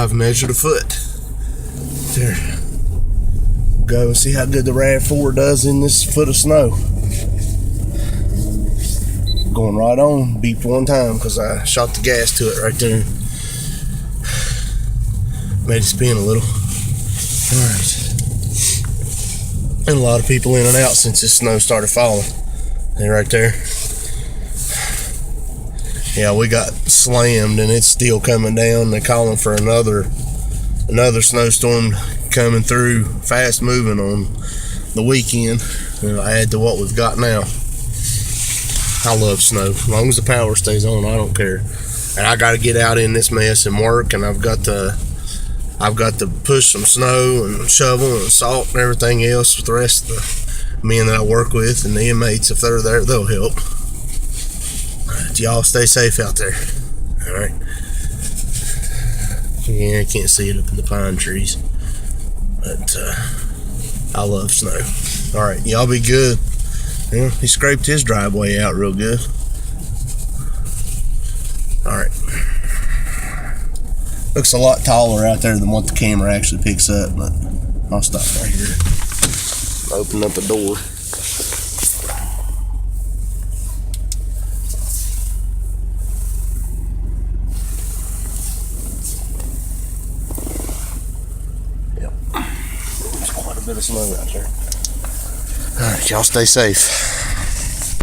I've measured a foot. There. Go and see how good the RAV4 does in this foot of snow. Going right on. Beeped one time because I shot the gas to it right there. Made it spin a little. Alright. And a lot of people in and out since this snow started falling. And right there. Yeah, we got slammed and it's still coming down. They're calling for another snowstorm coming through, fast moving on the weekend. Add to what we've got now. I love snow. As long as the power stays on, I don't care. And I got to get out in this mess and work, and I've got to push some snow and shovel and salt and everything else with the rest of the men that I work with and the inmates. If they're there, they'll help. Y'all stay safe out there. Alright. Yeah, I can't see it up in the pine trees. But I love snow. Alright, y'all be good. Yeah, he scraped his driveway out real good. Alright. Looks a lot taller out there than what the camera actually picks up, but I'll stop right here. Open up a door. Yep. There's quite a bit of snow out there. Alright, y'all stay safe.